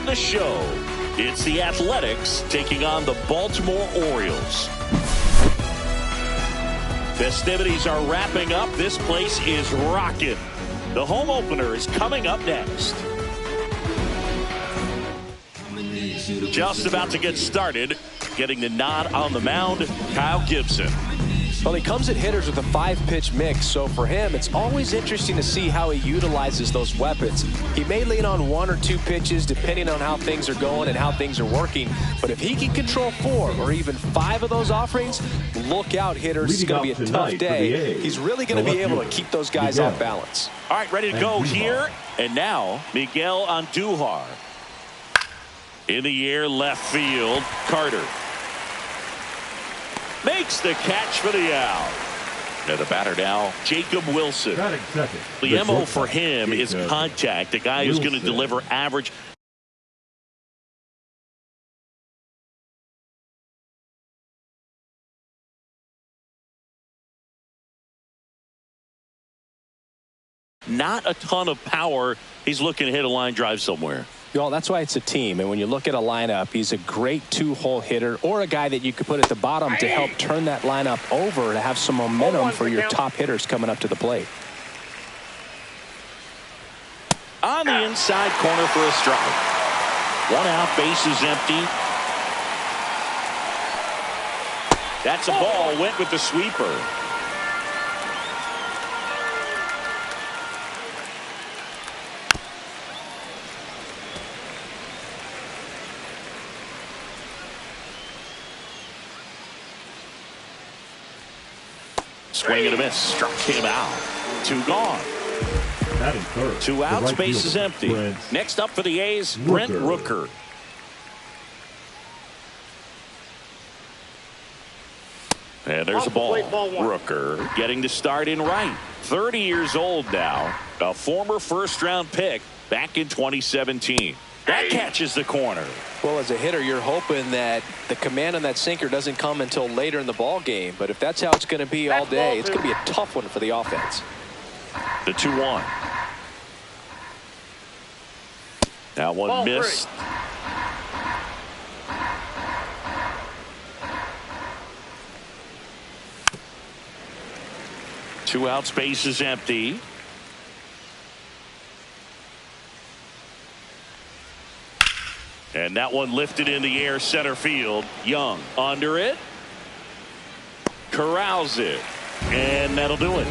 on the show, it's the Athletics taking on the Baltimore Orioles. Festivities are wrapping up. This place is rocking. The home opener is coming up next. Just about to get started. Getting the nod on the mound, Kyle Gibson. Well, he comes at hitters with a 5-pitch mix, so for him, it's always interesting to see how he utilizes those weapons. He may lean on 1 or 2 pitches depending on how things are going and how things are working, but if he can control 4 or even 5 of those offerings, look out, hitters. It's going to be a tough day. He's really going to be able to keep those guys off balance. All right, ready to go here. And now, Miguel Andujar. In the air, left field, Carter. Makes the catch for the out. And the batter now, Jacob Wilson. The MO for him is contact. The guy who's going to deliver average. Not a ton of power. He's looking to hit a line drive somewhere. Well, that's why it's a team. And when you look at a lineup, he's a great 2-hole hitter or a guy that you could put at the bottom to help turn that lineup over to have some momentum for your top hitters coming up to the plate. On the inside corner for a strike. 1 out, base is empty. That's a ball. Went with the sweeper. Swing and a miss. Struck him out. 2 gone. 2 outs. Base is empty. Next up for the A's, Brent Rooker. And there's a ball. Rooker getting the start in right. 30 years old now. A former first-round pick back in 2017. That catches the corner. Well, as a hitter, you're hoping that the command on that sinker doesn't come until later in the ball game. But if that's how it's going to be all day, it's going to be a tough one for the offense. The 2-1. Now one missed. Two outs, base is empty. And that one lifted in the air, center field. Young under it. Corrals it. And that'll do it.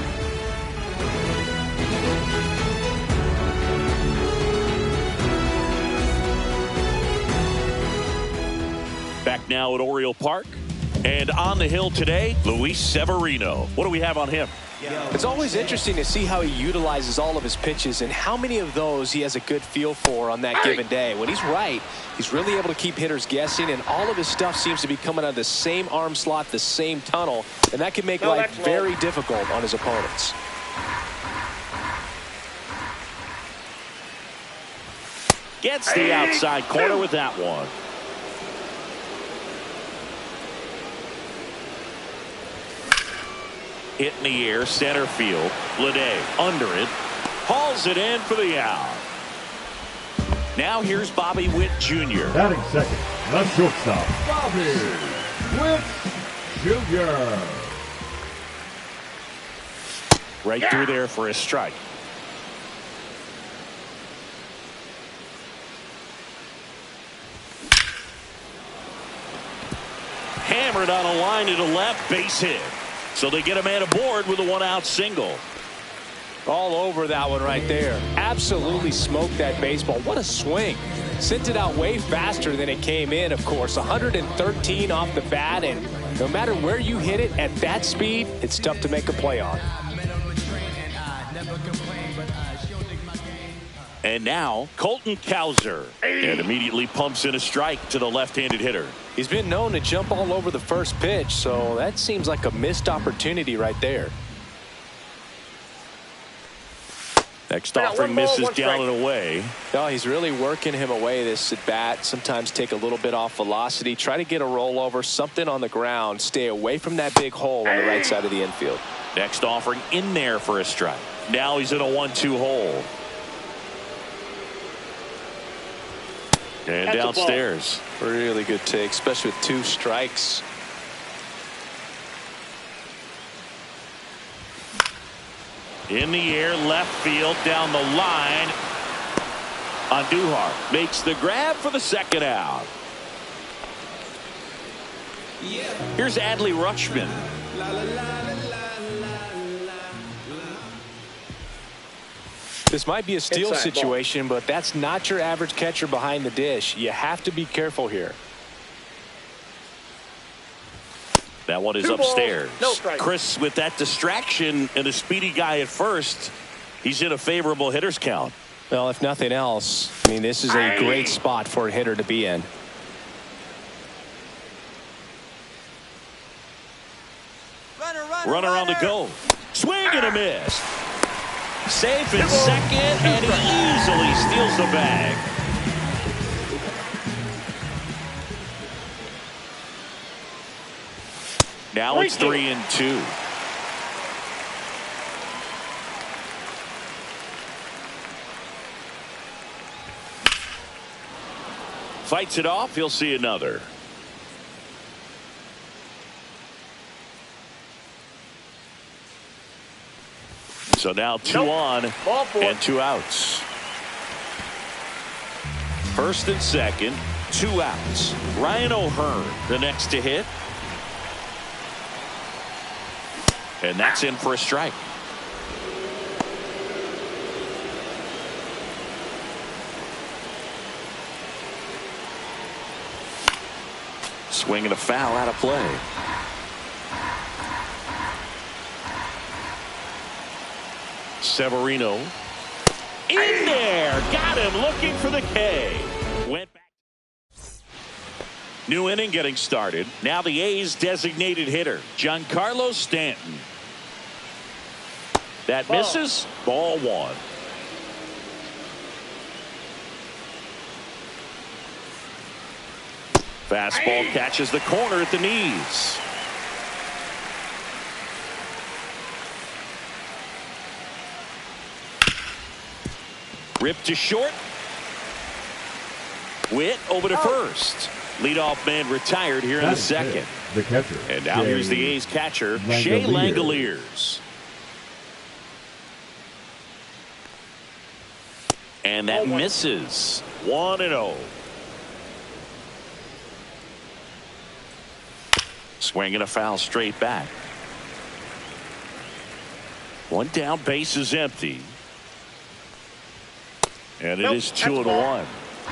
Back now at Oriole Park. And on the hill today, Luis Severino. What do we have on him? It's always interesting to see how he utilizes all of his pitches and how many of those he has a good feel for on that given day. When he's right, he's really able to keep hitters guessing, and all of his stuff seems to be coming out of the same arm slot, the same tunnel, and that can make life very difficult on his opponents. Gets the outside corner with that one. Hit in the air, center field. Bleday under it. Hauls it in for the out. Now here's Bobby Witt Jr. Batting second, the shortstop, Bobby Witt Jr. Right through there for a strike. Hammered on a line to the left, base hit. So they get a man aboard with a 1-out single. All over that one right there. Absolutely smoked that baseball. What a swing. Sent it out way faster than it came in, of course. 113 off the bat, and no matter where you hit it at that speed, it's tough to make a play on. And now Colton Cowser. And immediately pumps in a strike to the left-handed hitter. He's been known to jump all over the first pitch, so that seems like a missed opportunity right there. Next offering misses down and away. No, he's really working him away this at bat. Sometimes take a little bit off velocity. Try to get a rollover, something on the ground. Stay away from that big hole on the right side of the infield. Next offering in there for a strike. Now he's in a 1-2 hole. And downstairs. Really good take, especially with 2 strikes. In the air, left field, down the line. Andujar makes the grab for the second out. Here's Adley Rutschman. This might be a steal situation, but that's not your average catcher behind the dish. You have to be careful here. That one is upstairs. Chris, with that distraction and a speedy guy at first, he's in a favorable hitter's count. Well, if nothing else, I mean, this is a great spot for a hitter to be in. Runner on the go. Swing and a miss. Safe in second, and he easily steals the bag. Now it's 3-2. Fights it off. He'll see another. So now 2 on and 2 outs. First and second, 2 outs. Ryan O'Hearn, the next to hit. And that's in for a strike. Swing and a foul out of play. Severino in there, got him looking for the K. Went back. New inning getting started. Now the A's designated hitter, Giancarlo Stanton. That misses. Ball 1. Fastball catches the corner at the knees. Ripped to short. Witt over to first. Leadoff man retired here in the second. The catcher. And now here's the A's catcher, Shea Langeliers. And that misses. 1-0. Swing and a foul straight back. 1 down, base is empty. And it is 2-1.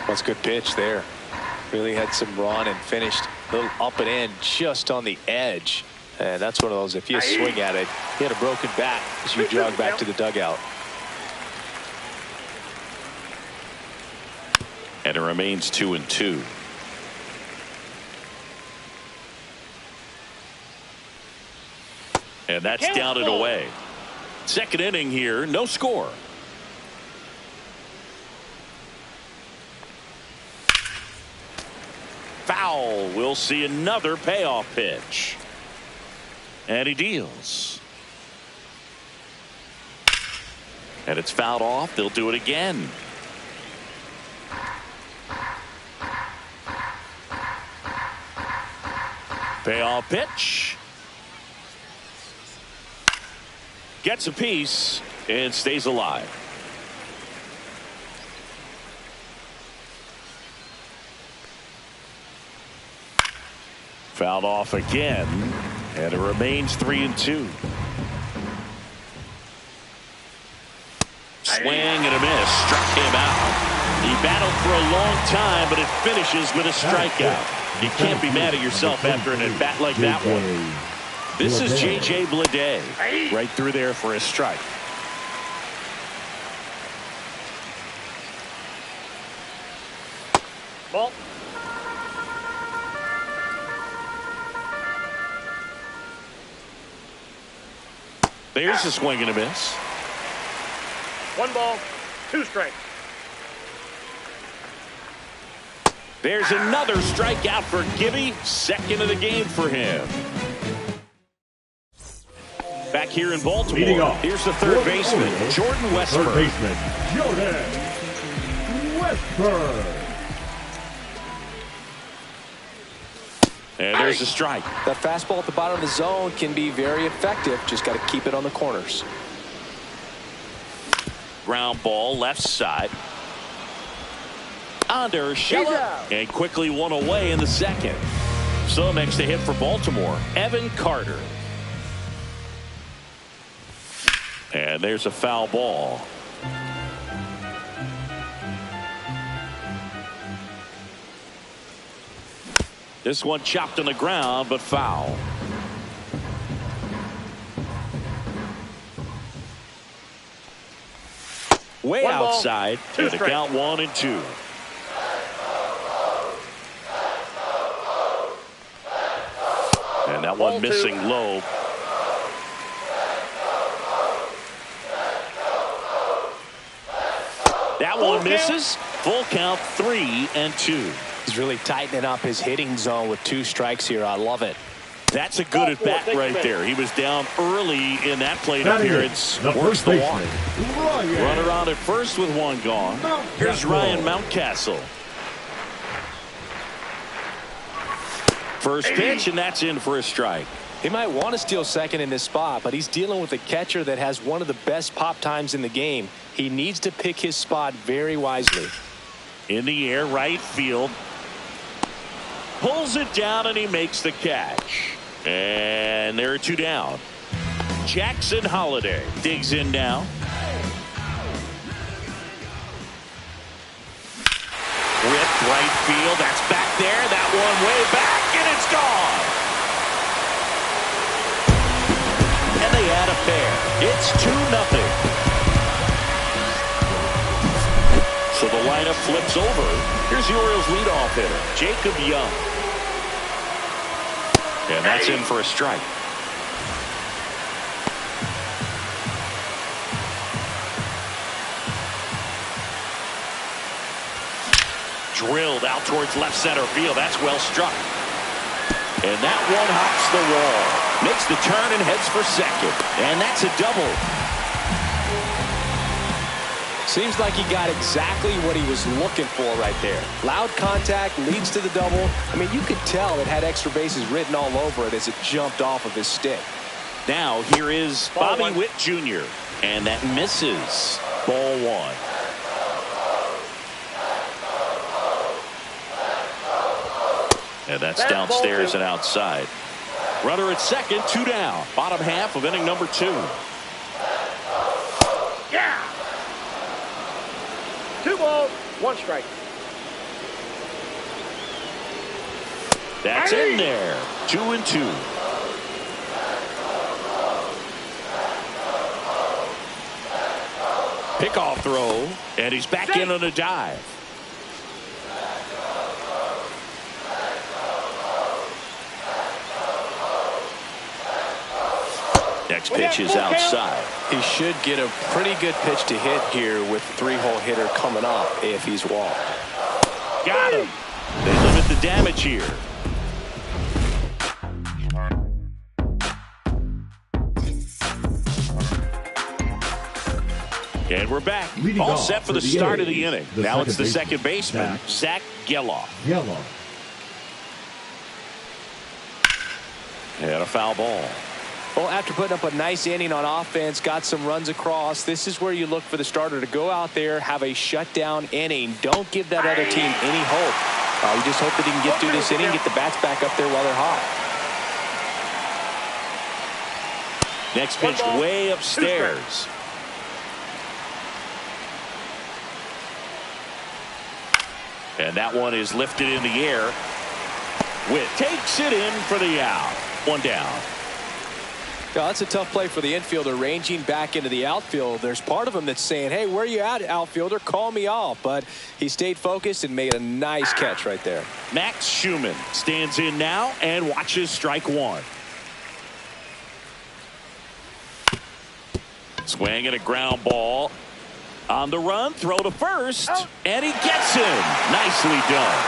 That's a good pitch there. Really had some run and finished a little up and in just on the edge. And that's one of those, if you swing at it, you had a broken bat as you jog back to the dugout. And it remains 2-2. And that's down and away. Second inning here, no score. Foul. We'll see another payoff pitch. And he deals. And it's fouled off. They'll do it again. Payoff pitch. Gets a piece and stays alive. Fouled off again, and it remains 3-2. Swing and a miss, struck him out. He battled for a long time, but it finishes with a strikeout. You can't be mad at yourself after an at-bat like that one. This is J.J. Bleday, right through there for a strike. Ball. There's a swing and a miss. 1 ball, 2 strikes. There's another strikeout for Gibby. Second of the game for him. Back here in Baltimore, here's the third baseman, Jordan Westburg. Third baseman, Jordan Westburg. And there's a strike. That fastball at the bottom of the zone can be very effective. Just got to keep it on the corners. Ground ball left side. Under Urshela. And quickly one away in the second. So next to hit for Baltimore, Evan Carter. And there's a foul ball. This one chopped on the ground, but foul. Way One ball, outside. two And the strikes. count 1-2. And that one Ball missing two. low. That Full one misses. Full count 3-2. He's really tightening up his hitting zone with 2 strikes here. I love it. That's a good at bat right there. He was down early in that plate Batting in, appearance. the Works first the walk. baseman, Ryan Runner on at first with one gone. Here's Ryan Mountcastle. First pitch, and that's in for a strike. He might want to steal second in this spot, but he's dealing with a catcher that has one of the best pop times in the game. He needs to pick his spot very wisely. In the air, right field. Pulls it down, and he makes the catch. And there are 2 down. Jackson Holliday digs in now. Ripped right field. That's back there. That one way back, and it's gone. And they add a pair. It's 2-0. So the lineup flips over. Here's the Orioles leadoff hitter, Jacob Young. And that's in for a strike. Drilled out towards left center field. That's well struck. And that one hops the wall. Makes the turn and heads for second. And that's a double. Seems like he got exactly what he was looking for right there. Loud contact leads to the double. I mean, you could tell it had extra bases written all over it as it jumped off of his stick. Now here is Bobby Witt Jr. And that misses. Ball 1. And that's downstairs and outside. Runner at second, 2 down. Bottom half of inning number 2. Yeah. 2 balls, 1 strike. That's in there. 2-2. Pickoff throw, and he's back in on a dive. Next pitch is outside. He should get a pretty good pitch to hit here with 3-hole hitter coming up if he's walked. Got him. They limit the damage here. And we're back. Leading All off set for the for the start of the A's, inning. the Now it's the second second baseman, Zach Geloff. Yellow. And a foul ball. Well, after putting up a nice inning on offense, got some runs across, this is where you look for the starter to go out there, have a shutdown inning. Don't give that other team any hope. You just hope that he can get through this inning, get the bats back up there while they're hot. Next pitch way upstairs. And that one is lifted in the air. Witt takes it in for the out. 1 down. Yeah, that's a tough play for the infielder, ranging back into the outfield. There's part of him that's saying, hey, where you at, outfielder? Call me off. But he stayed focused and made a nice catch right there. Max Schumann stands in now and watches strike 1. Swing and a ground ball. On the run, throw to first, and he gets him. Nicely done.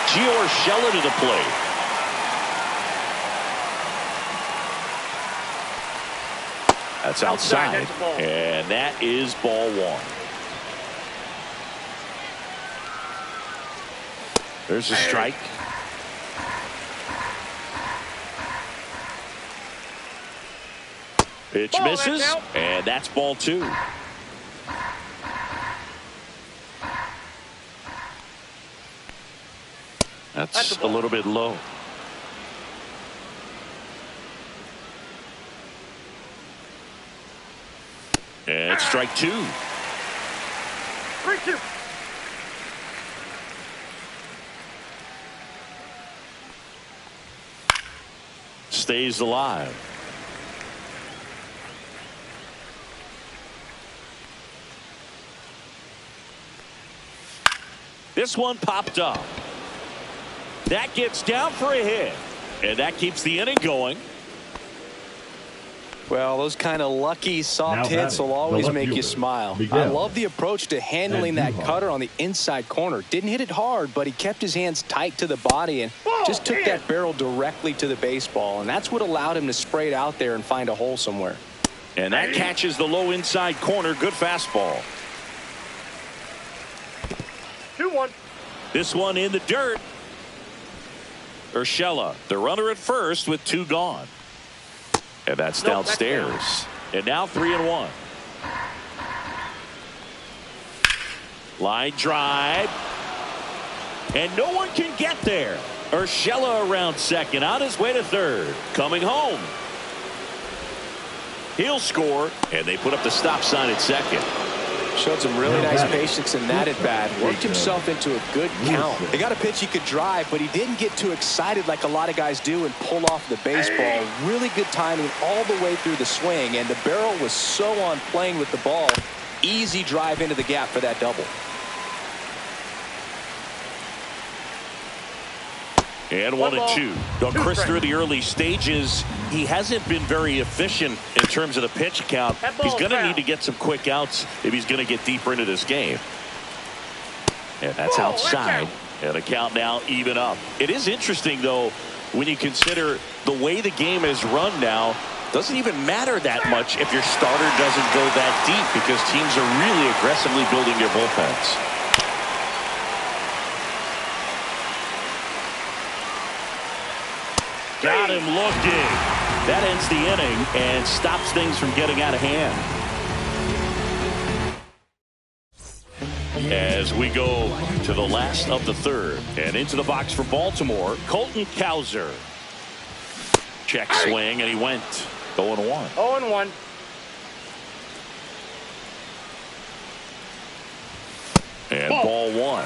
Gio Urshela to the plate. That's outside, and that is ball 1. There's a strike. Pitch Ball, misses, that's out. and that's ball 2. That's a little bit low. And it's strike 2. 3-2. Stays alive. This one popped up. That gets down for a hit. And that keeps the inning going. Well, those kind of lucky soft hits will always make you smile. I love the approach to handling that cutter on the inside corner. Didn't hit it hard, but he kept his hands tight to the body and just took that barrel directly to the baseball. And that's what allowed him to spray it out there and find a hole somewhere. And that catches the low inside corner. Good fastball. 2-1. This one in the dirt. Urshela, the runner at first with 2 gone. And that's downstairs. And now 3-1. Line drive. And no one can get there. Urshela around second, on his way to third. Coming home. He'll score, and they put up the stop sign at second. Showed some really nice patience in that at bat. Worked himself into a good count. They got a pitch he could drive, but he didn't get too excited like a lot of guys do and pull off the baseball. Really good timing all the way through the swing, and the barrel was so on playing with the ball. Easy drive into the gap for that double. And 1-2. Chris, through the early stages, he hasn't been very efficient in terms of the pitch count. He's going to need to get some quick outs if he's going to get deeper into this game. And that's outside. And the count now even up. It is interesting, though, when you consider the way the game is run now. Doesn't even matter that much if your starter doesn't go that deep, because teams are really aggressively building their bullpens. Got him looking. That ends the inning and stops things from getting out of hand. As we go to the last of the third, and into the box for Baltimore, Colton Cowser. Check swing, and he went 0-1. 0-1. And ball 1.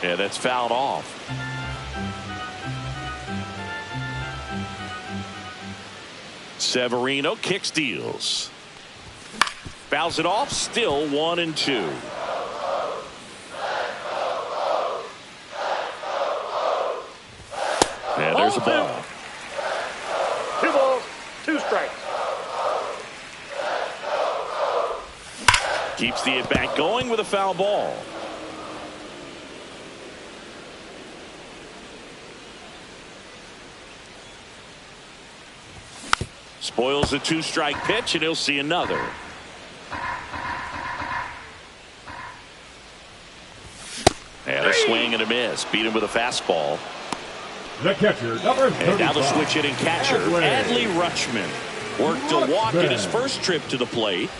Yeah, that's fouled off. Severino kick steals. Fouls it off. Still 1-2. And there's a ball. 2 balls, 2 strikes. Keeps the at-bat going with a foul ball. Spoils a 2-strike pitch, and he'll see another. And a swing and a miss. Beat him with a fastball. The catcher, number 35. And now the switch hitting catcher, Adley Rutschman. Worked a walk in his first trip to the plate.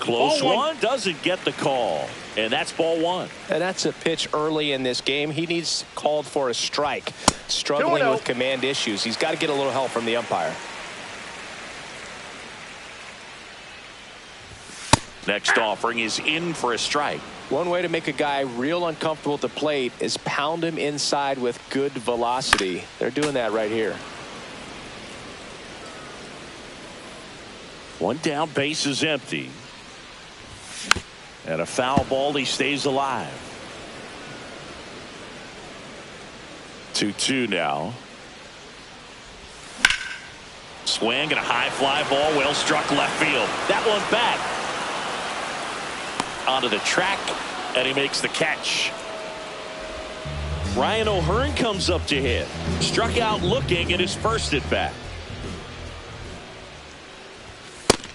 Close one, doesn't get the call. And that's ball 1. And that's a pitch early in this game. He needs called for a strike. Struggling with command issues. He's got to get a little help from the umpire. Next offering is in for a strike. One way to make a guy real uncomfortable at the plate is pound him inside with good velocity. They're doing that right here. One down, base is empty. And a foul ball, he stays alive. 2-2 now. Swing and a high fly ball, well struck left field. That one back. Onto the track, and he makes the catch. Ryan O'Hearn comes up to hit. Struck out looking at his first at bat.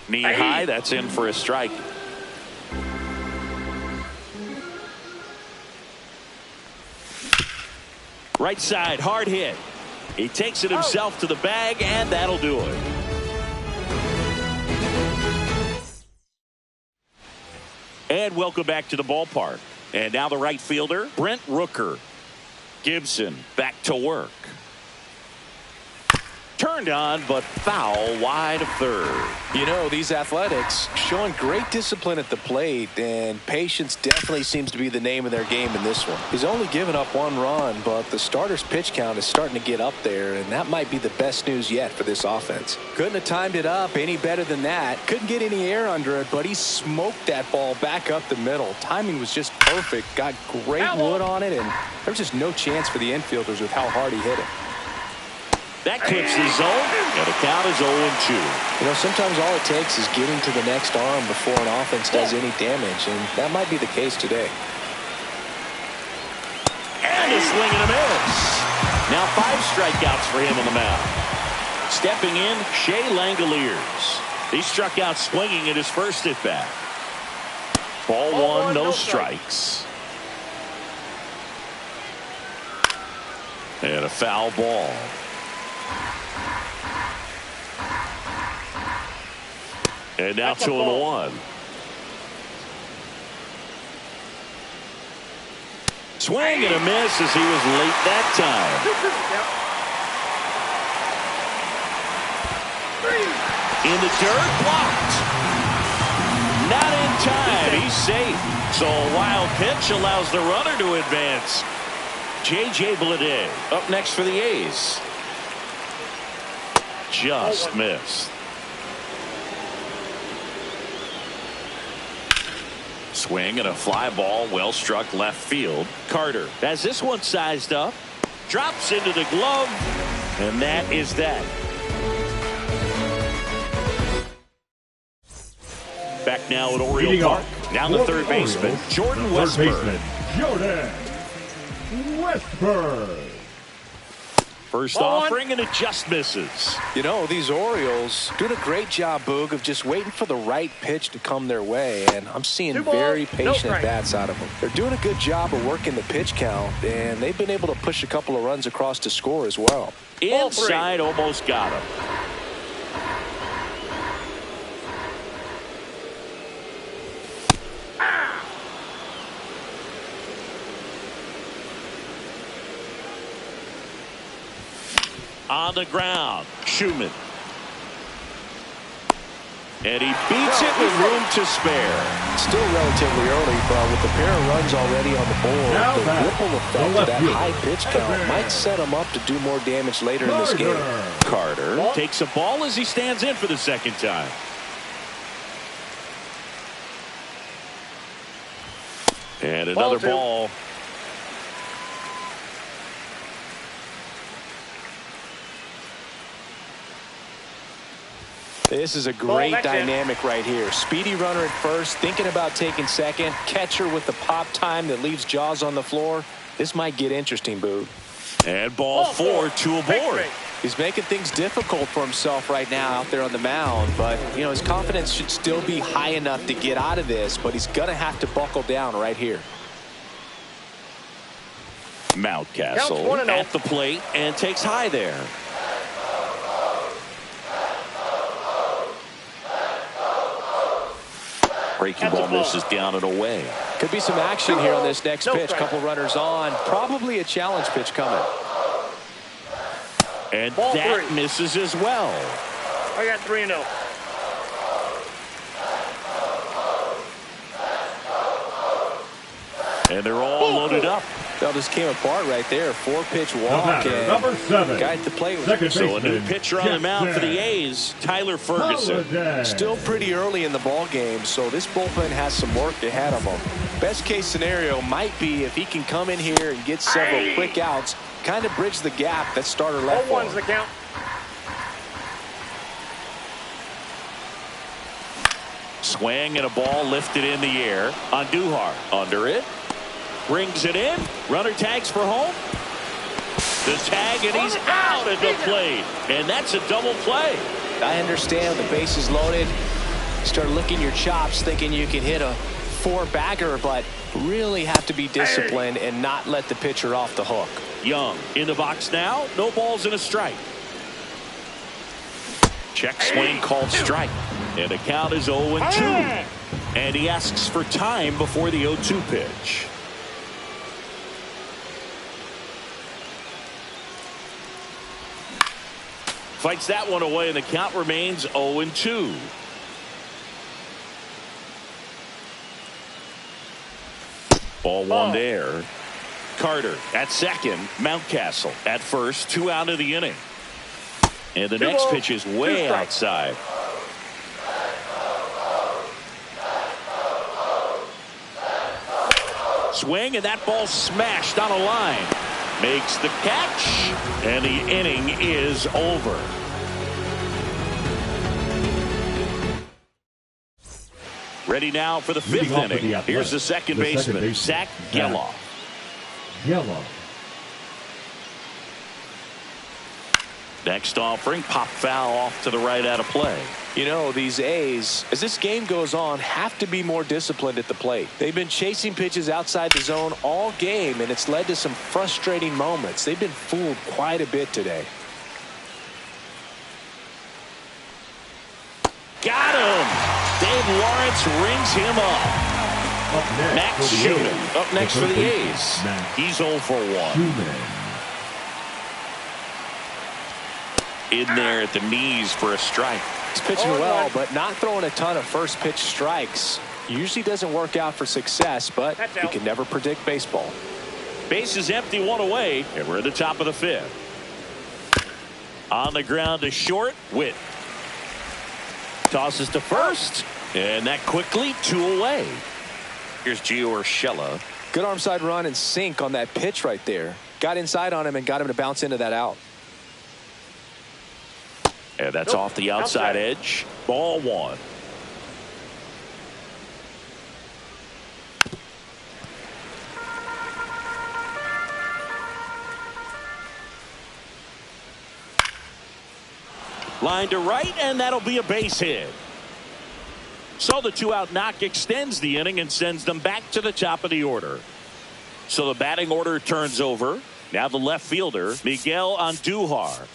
Knee high, that's in for a strike. Right side, hard hit. He takes it himself to the bag, and that'll do it. And welcome back to the ballpark. And now the right fielder, Brent Rooker. Gibson back to work. Turned on, but foul wide of third. You know, these Athletics showing great discipline at the plate, and patience definitely seems to be the name of their game in this one. He's only given up 1 run, but the starter's pitch count is starting to get up there, and that might be the best news yet for this offense. Couldn't have timed it up any better than that. Couldn't get any air under it, but he smoked that ball back up the middle. Timing was just perfect. Got great wood on it, and there was just no chance for the infielders with how hard he hit it. That clips the zone, and the count is 0-2. You know, sometimes all it takes is getting to the next arm before an offense does any damage, and that might be the case today. And a swing and a miss. Now 5 strikeouts for him on the mound. Stepping in, Shea Langoliers. He struck out swinging at his first at-bat. Ball 1, no strikes. And a foul ball. And now 2-1. Swing and a miss as he was late that time. In the dirt, blocked. Not in time. He's safe. So a wild pitch allows the runner to advance. J.J. Bleday up next for the A's. Just missed. Swing and a fly ball, well struck left field. Carter has this one sized up, drops into the glove, and that is that. Back now at Oriole Park. Now the third baseman, Jordan Westburg. First offering, and it just misses. You know, these Orioles doing a great job, Boog, of just waiting for the right pitch to come their way, and I'm seeing very patient at-bats out of them. They're doing a good job of working the pitch count, and they've been able to push a couple of runs across to score as well. Inside, almost got him. On the ground, Schumann. And he beats it with room to spare. Still relatively early, but with the pair of runs already on the board, the ripple effect of that high pitch count might set him up to do more damage later in this game. Carter takes a ball as he stands in for the second time. And another ball. This is a great dynamic right here. Speedy runner at first, thinking about taking second. Catcher with the pop time that leaves Jaws on the floor. This might get interesting, Boo. And ball 4, 2 aboard. He's making things difficult for himself right now out there on the mound. But, you know, his confidence should still be high enough to get out of this. But he's going to have to buckle down right here. Mountcastle at the plate and takes high there. Breaking ball misses down and away. Could be some action here on this next pitch. Couple runners on. Probably a challenge pitch coming. And that misses as well. I got 3-0. And they're all loaded up. That just came apart right there. 4-pitch walk. And number 7. Guy at the plate. So a new pitcher on the mound for the A's, Tyler Ferguson. Still pretty early in the ball game, so this bullpen has some work ahead of him. Best case scenario might be if he can come in here and get several quick outs, kind of bridge the gap that starter left for him. The count. Swing and a ball lifted in the air. Andujar under it. Brings it in. Runner tags for home. The tag, and he's out at the plate. And that's a double play. I understand the base is loaded. Start licking your chops thinking you can hit a 4-bagger, but really have to be disciplined and not let the pitcher off the hook. Young in the box now. No balls and a strike. Check swing called strike. And the count is 0-2. And he asks for time before the 0-2 pitch. Fights that one away, and the count remains 0-2. Ball one there. Carter at second. Mountcastle at first. 2 out of the inning. And the next pitch is way outside. Swing, and that ball smashed on a line. Makes the catch, and the inning is over. Ready now for the 5th inning. Here's the second baseman, Zach Gelof. Next offering, pop foul off to the right out of play. You know, these A's, as this game goes on, have to be more disciplined at the plate. They've been chasing pitches outside the zone all game, and it's led to some frustrating moments. They've been fooled quite a bit today. Got him! Dave Lawrence rings him up. Max Schumann up next for the A's. He's 0 for 1. In there at the knees for a strike. He's pitching well, but not throwing a ton of first pitch strikes. Usually doesn't work out for success, but you can never predict baseball. Base is empty, 1 away, and we're at the top of the 5th. On the ground to short, Witt. Tosses to first, and that quickly 2 away. Here's Gio Urshela. Good arm side run and sink on that pitch right there. Got inside on him and got him to bounce into that out. And that's off the outside edge. Ball 1. Line to right, and that'll be a base hit. So the 2-out knock extends the inning and sends them back to the top of the order. So the batting order turns over. Now the left fielder, Miguel Andujar.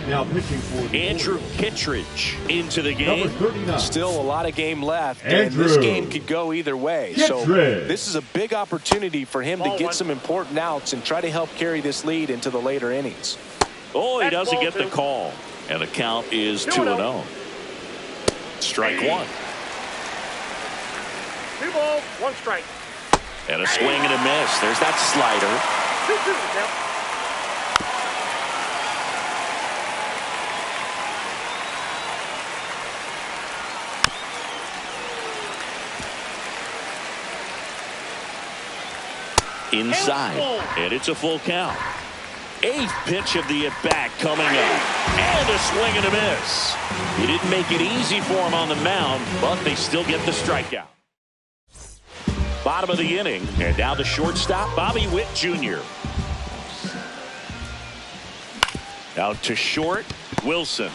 Now pitching for the Andrew Kittredge into the game. Still a lot of game left, and this game could go either way. So this is a big opportunity for him to get some important outs and try to help carry this lead into the later innings. Oh, he doesn't get the call. And the count is 2-0. Strike 1. 2 balls, 1 strike. And a swing and a miss. There's that slider. 2-2 now. Inside, and it's a full count. 8th pitch of the at-bat coming up, and a swing and a miss. He didn't make it easy for him on the mound, but they still get the strikeout. Bottom of the inning, and now the shortstop, Bobby Witt Jr. Out to short, Wilson.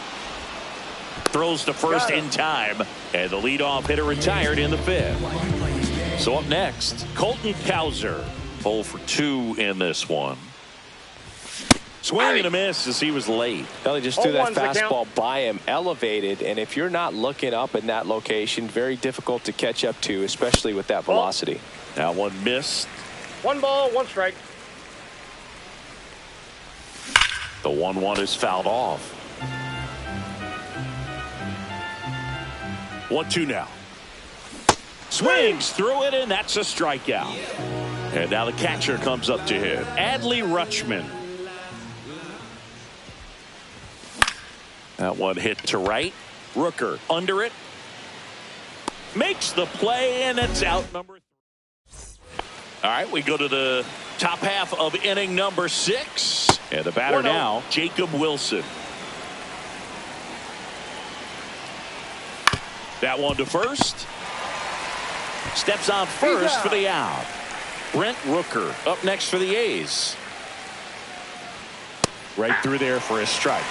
Throws to first in time, and the leadoff hitter retired in the 5th. So up next, Colton Cowser. 0 for 2 in this one. Swing and a miss as he was late. He just threw that fastball by him, elevated, and if you're not looking up in that location, very difficult to catch up to, especially with that velocity. That one missed. 1 ball, 1 strike. The 1-1 is fouled off. 1-2 now. Swings through it, and that's a strikeout. And now the catcher comes up to hit. Adley Rutschman. That one hit to right. Rooker under it. Makes the play, and it's out number 3. All right, we go to the top half of inning number 6. And the batter now, Jacob Wilson. That one to first. Steps on first for the out. Brent Rooker up next for the A's. Right through there for a strike.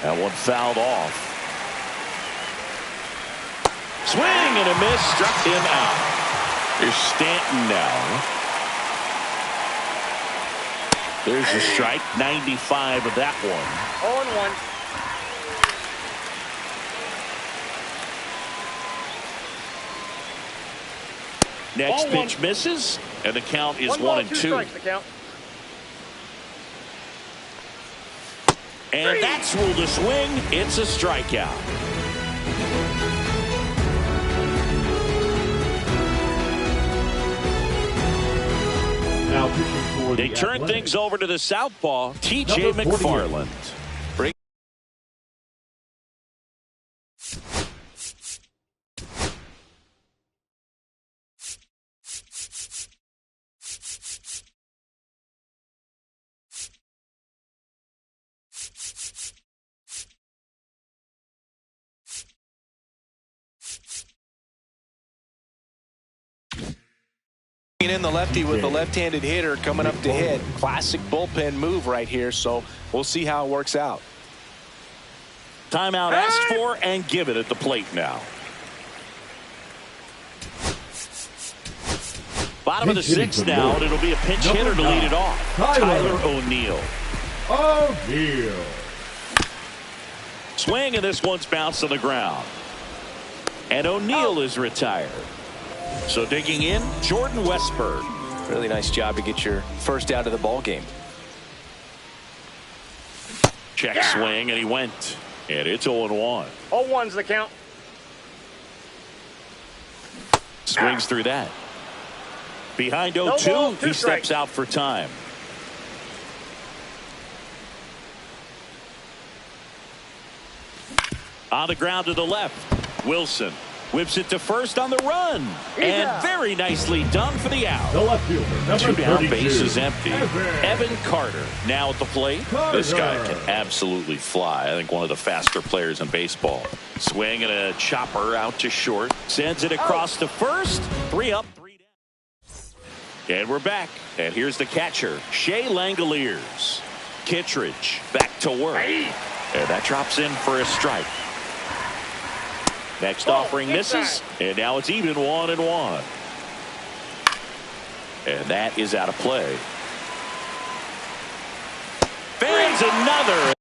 That one fouled off. Swing and a miss. Struck him out. Here's Stanton now. There's the strike. 95 of that one. 0-1. Next pitch misses, and the count is 1-2. Strikes, the count. And that's ruled a swing. It's a strikeout. Now pitching for They the turn Athletics. things over to the southpaw, T.J. Number 48. McFarland. In the lefty with the left-handed hitter coming up to hit. Classic bullpen move right here, so we'll see how it works out. Timeout asked for and given at the plate now. Bottom of the sixth now, and it'll be a pinch hitter to lead it off. Tyler O'Neill. Swing, and this one's bounced on the ground. And O'Neill is retired. So digging in, Jordan Westburg. Really nice job to get your first out of the ball game. Check swing, and he went. And it's 0-1. 0-1's the count. Swings through that. Behind 0-2, No ball, 2 he strikes. steps out for time. On the ground to the left, Wilson whips it to first on the run. And very nicely done for the out. The left fielder, number 2 down, 32. base is empty. Evan Carter now at the plate. This guy can absolutely fly. I think one of the faster players in baseball. Swing and a chopper out to short. Sends it across to first. 3 up, 3 down. And we're back. And here's the catcher, Shea Langoliers. Kittredge back to work. And that drops in for a strike. Next offering misses, and now it's even 1-1. And that is out of play. Fans another.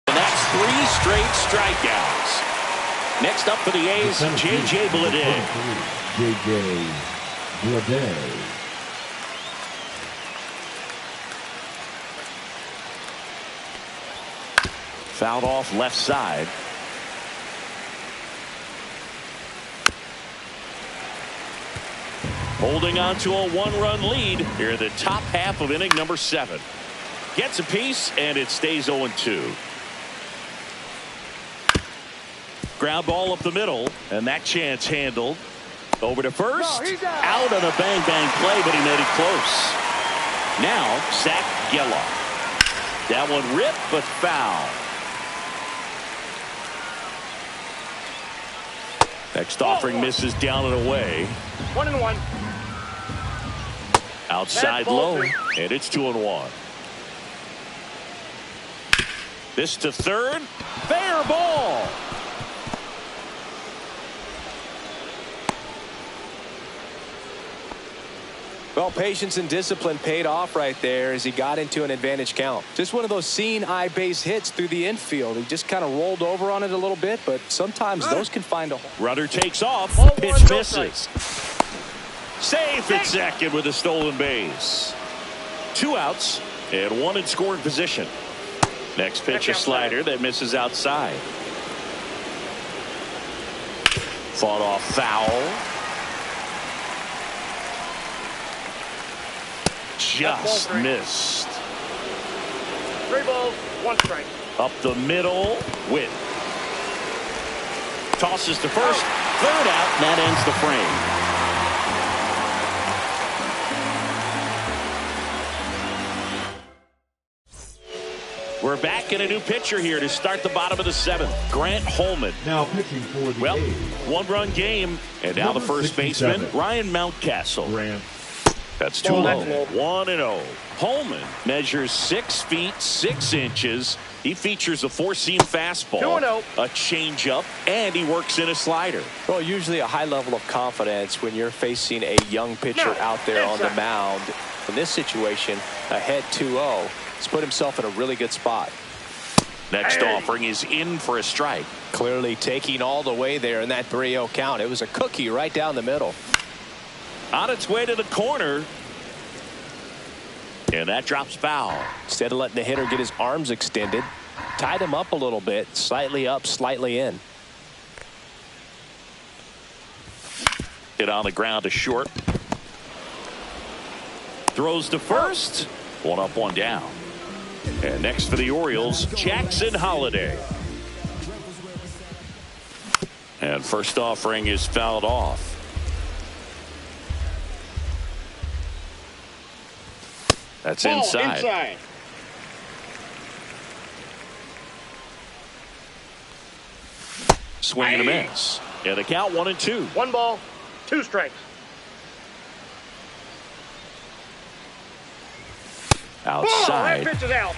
That's 3 straight strikeouts. Next up for the A's, J.J. Bleday. J.J. Bleday. Fouled off left side. Holding on to a 1-run lead here in the top half of inning number 7. Gets a piece, and it stays 0-2. Ground ball up the middle, and that chance handled. Over to first. Out on a bang-bang play, but he made it close. Now, Zach Gelof. That one ripped, but foul. Next offering misses down and away. 1-1. Outside low, and it's 2-1. This to third. Fair ball. Well, patience and discipline paid off right there as he got into an advantage count. Just one of those seeing eye base hits through the infield. He just kind of rolled over on it a little bit, but sometimes those can find a hole. Runner takes off. Ball Pitch one, misses. Safe at second with a stolen base. 2 outs and 1 in scoring position. Next pitch, a slider that misses outside. Fought off foul. Just missed. 3 balls, 1 strike. Up the middle. Witt. Tosses to first. Third out, and that ends the frame. We're back in a new pitcher here to start the bottom of the 7th. Grant Holman. Now pitching for the A's. 1-run game. And now the first 67. baseman, Ryan Mountcastle. Grant. That's 2 low. 1-0. Holman measures 6 feet 6 inches. He features a 4-seam fastball, 2-0. a changeup, and he works in a slider. Well, usually a high level of confidence when you're facing a young pitcher out there on the mound. In this situation, ahead 2-0. He's put himself in a really good spot. Next offering is in for a strike. Clearly taking all the way there in that 3-0 count. It was a cookie right down the middle. On its way to the corner. And that drops foul. Instead of letting the hitter get his arms extended, tied him up a little bit, slightly up, slightly in. Hit on the ground to short. Throws to first. 1 up, 1 down. And next for the Orioles, Jackson Holliday. And first offering is fouled off. That's inside. Swing and a miss. And the count 1-2. 1 ball, 2 strikes. Outside. That pitch is out.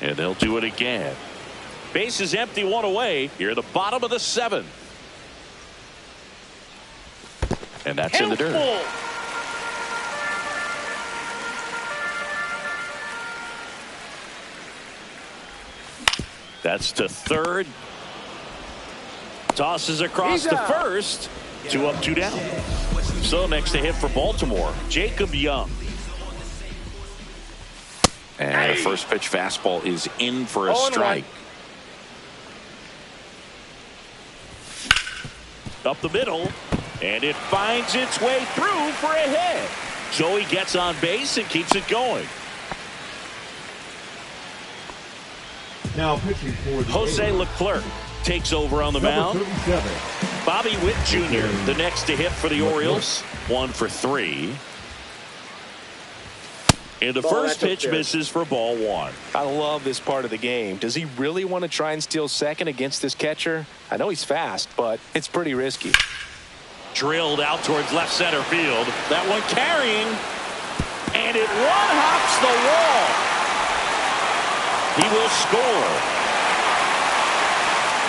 And they'll do it again. Base is empty, 1 away. Here at the bottom of the 7th. And that's in the dirt. That's to third. Tosses across to first. 2 up, 2 down. So next to hit for Baltimore, Jacob Young. And the first pitch fastball is in for a strike. Up the middle. And it finds its way through for a hit. So he gets on base and keeps it going. Now pitching for the Jose A's. Leclerc takes over on the mound. 37. Bobby Witt Jr., the next to hit for the Orioles. 1 for 3. And the first pitch misses for ball 1. I love this part of the game. Does he really want to try and steal second against this catcher? I know he's fast, but it's pretty risky. Drilled out towards left center field. That one carrying. And it one-hops the wall. He will score.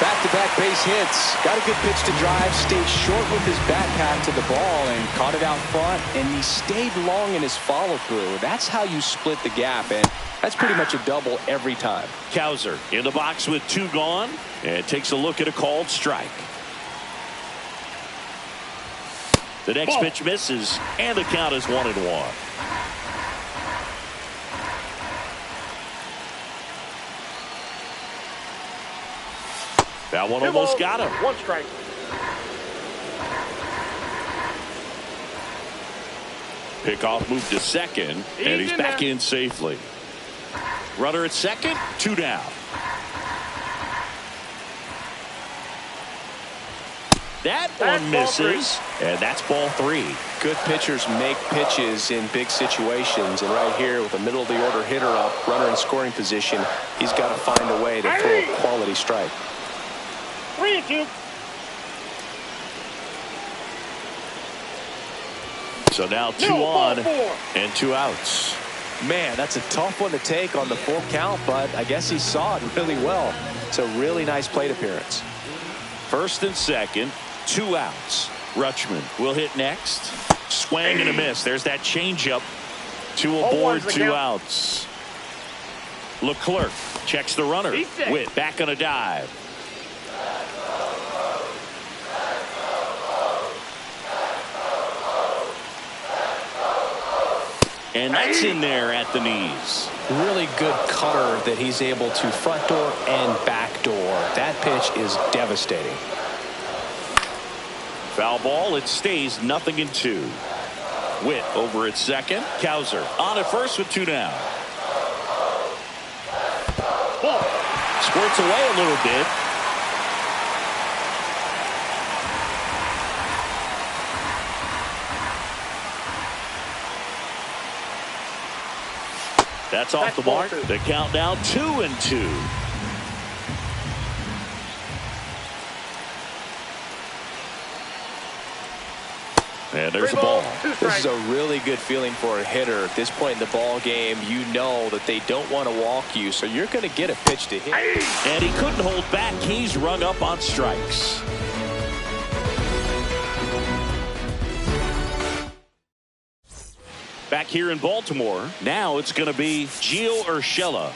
Back-to-back base hits. Got a good pitch to drive. Stayed short with his bat path to the ball and caught it out front. And he stayed long in his follow-through. That's how you split the gap. And that's pretty much a double every time. Cowser in the box with 2 gone. And takes a look at a called strike. The next pitch misses. And the count is 1-1. That one almost got him. 1 strike. Pickoff moved to second, and he's back in safely. Runner at second, 2 down. That one misses, and that's ball 3. Good pitchers make pitches in big situations, and right here with a middle of the order hitter up, runner in scoring position, he's got to find a way to throw a quality strike. 3-2. So now 2 on and 2 outs. Man, that's a tough one to take on the full count, but I guess he saw it really well. It's a really nice plate appearance. First and second, 2 outs. Rutschman will hit next. Swing and a miss. There's that changeup. 2 aboard, 2 outs. Leclerc checks the runner. Witt back on a dive. And that's in there at the knees. Really good cutter that he's able to front door and back door. That pitch is devastating. Foul ball. It stays 0-2. Witt over at second. Cowser on at first with 2 down. Squirts away a little bit. That's off the mark. The count now 2-2. And there's a ball. This is a really good feeling for a hitter at this point in the ball game. You know that they don't want to walk you, so you're going to get a pitch to hit. And he couldn't hold back. He's rung up on strikes. Back here in Baltimore, now it's going to be Gio Urshela.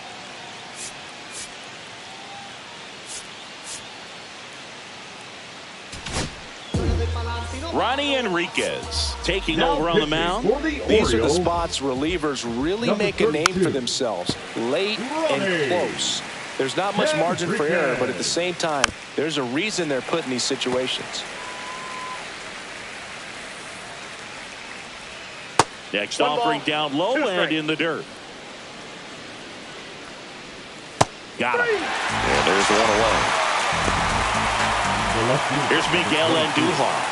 Ronnie Enriquez taking over on the mound. These are the spots relievers really make a name for themselves. Late and close. There's not much margin for error, but at the same time, there's a reason they're put in these situations. Next offering down low and in the dirt. Got him. And there's one away. Here's Miguel Andujar.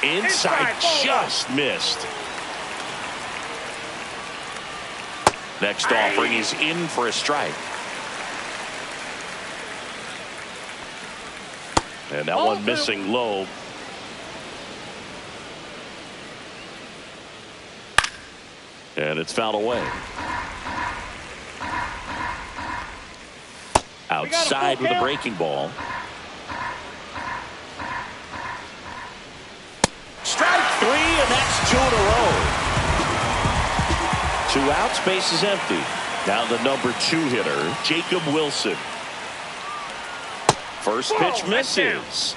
Inside, just missed. Next offering, he's in for a strike. And that one missing low. And it's fouled away. Outside with a breaking ball. Strike 3, and that's 2 in a row. 2 outs, base is empty. Now the number 2 hitter, Jacob Wilson. First pitch misses.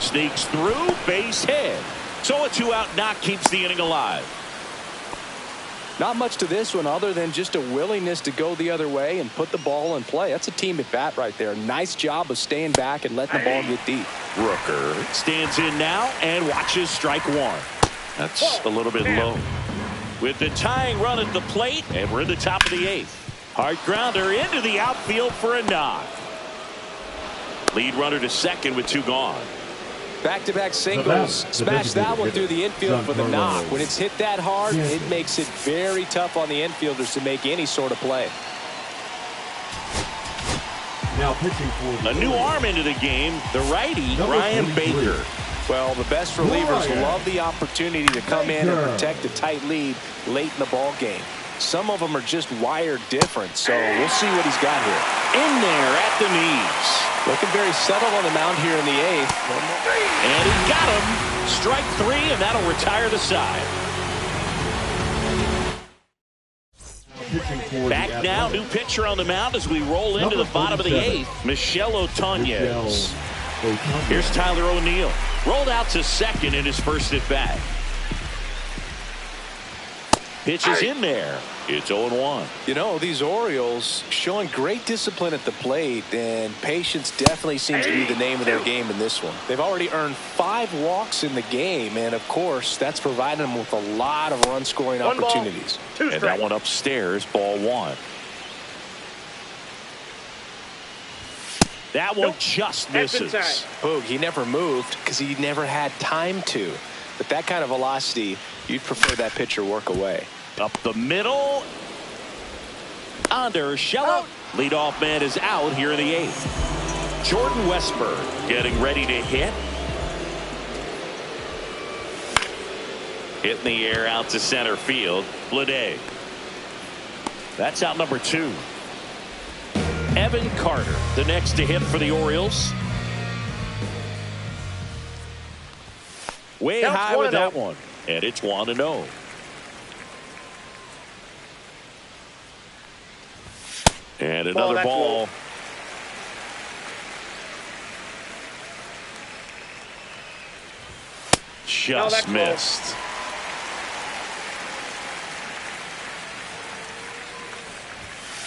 Sneaks through, base hit. So a 2-out knock keeps the inning alive. Not much to this one other than just a willingness to go the other way and put the ball in play. That's a team at bat right there. Nice job of staying back and letting the ball get deep. Rooker stands in now and watches strike 1. That's a little bit low. With the tying run at the plate, and we're in the top of the 8th. Hard grounder into the outfield for a knock. Lead runner to second with 2 gone. Back-to-back singles. Smash that one through the infield for the knock. When it's hit that hard, it makes it very tough on the infielders to make any sort of play. Now pitching for a new arm into the game, the righty, Ryan Baker. Well, the best relievers love the opportunity to come in and protect a tight lead late in the ball game. Some of them are just wired different, so we'll see what he's got here. In there at the knees. Looking very settled on the mound here in the 8th. And he got him. Strike 3, and that'll retire the side. Back now, new pitcher on the mound as we roll into the bottom of the 8th. Michel Otañez. Here's Tyler O'Neill. Rolled out to second in his first at bat. Pitch is in there. It's 0-1. You know, these Orioles showing great discipline at the plate, and patience definitely seems to be the name of their game in this one. They've already earned 5 walks in the game, and of course, that's provided them with a lot of run-scoring opportunities. And that one upstairs, ball 1. That one just misses. Boog, he never moved because he never had time to. But that kind of velocity, you'd prefer that pitcher work away. Up the middle. Under Urshela. Leadoff man is out here in the 8th. Jordan Westburg getting ready to hit. Hit in the air out to center field. Bleday. That's out number 2. Evan Carter, the next to hit for the Orioles. Way Counts high with that 1-0. one. And it's 1-0. And another ball. Low. Just missed.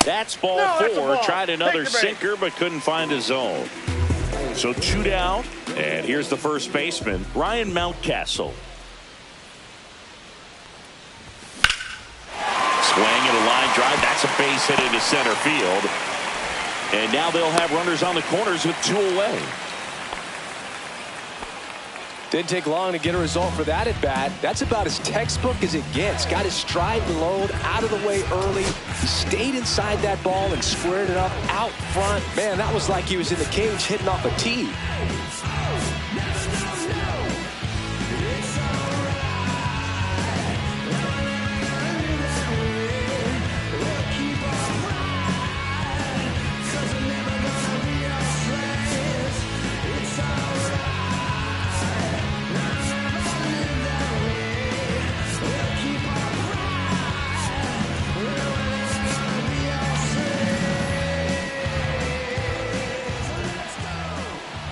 That's ball 4. Ball. Tried another Take the bait. sinker, but couldn't find a zone. So 2 down. And here's the first baseman, Ryan Mountcastle. Swing and a line drive. That's a base hit into center field. And now they'll have runners on the corners with 2 away. Didn't take long to get a result for that at bat. That's about as textbook as it gets. Got his stride and load out of the way early. He stayed inside that ball and squared it up out front. Man, that was like he was in the cage hitting off a tee.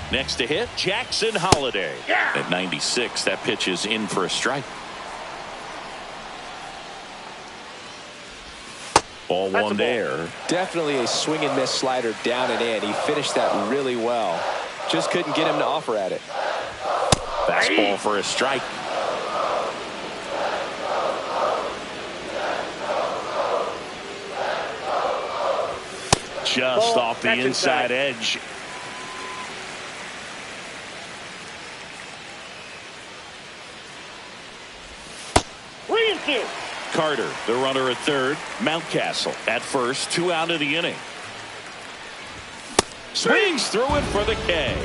Next to hit, Jackson Holliday. Yeah. At 96, that pitch is in for a strike. Ball That's 1 a ball. there. Definitely a swing and miss slider down and in. He finished that really well. Just couldn't get him to offer at it. Fastball for a strike. Just Ball. off the That's inside inside. edge. Three and 2. Carter, the runner at third. Mountcastle at first. 2 out of the inning. Swings through it for the K.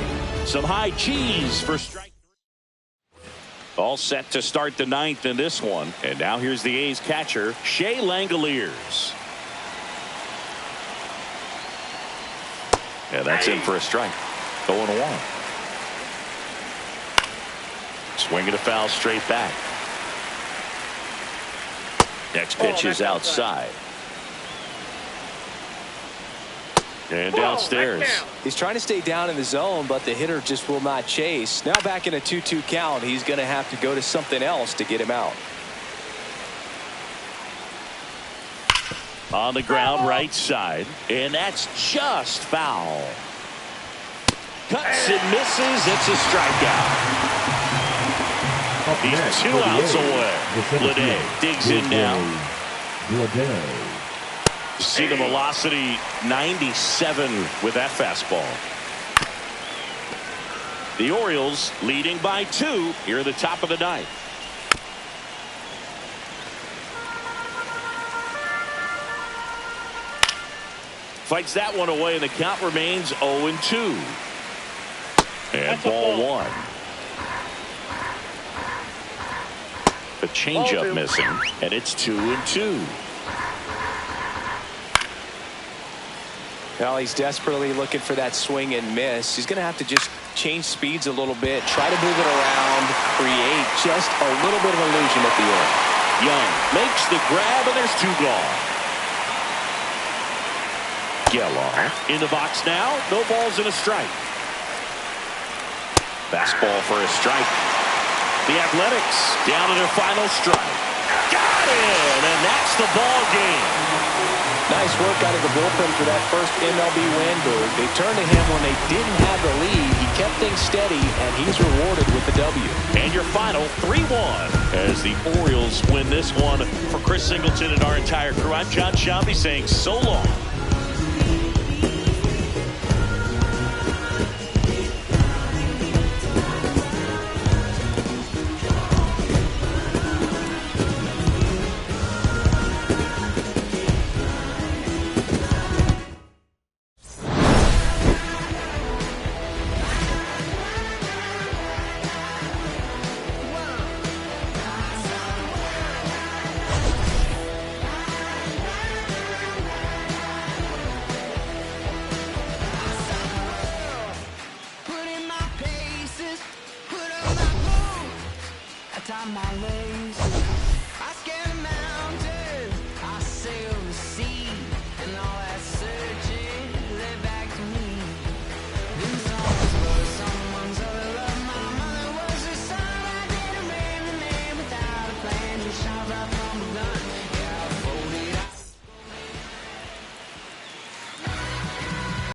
Some high cheese for strike. All set to start the 9th in this one. And now here's the A's catcher, Shea Langoliers. Yeah, that's in for a strike. 0-1. Swinging a foul straight back. Next pitch is outside. And downstairs. He's trying to stay down in the zone, but the hitter just will not chase. Now back in a 2-2 count, he's going to have to go to something else to get him out. On the ground, right side. And that's just foul. Cuts and misses. It's a strikeout. He's 2 outs away. Bleday digs in now. See the velocity, 97 with that fastball. The Orioles leading by 2 here at the top of the 9th. Fights that one away, and the count remains 0-2. And ball 1. The changeup missing, and it's 2-2. Well, he's desperately looking for that swing and miss. He's going to have to just change speeds a little bit, try to move it around, create just a little bit of illusion at the end. Young makes the grab, and there's 2 gone. Gelof in the box now. No balls and a strike. Fastball for a strike. The Athletics down to their final strike. Got it, and that's the ball game. Nice work out of the bullpen for that first MLB win. They turned to him when they didn't have the lead. He kept things steady, and he's rewarded with the W. And your final 3-1 as the Orioles win this one. For Chris Singleton and our entire crew, I'm John Sciambi saying so long.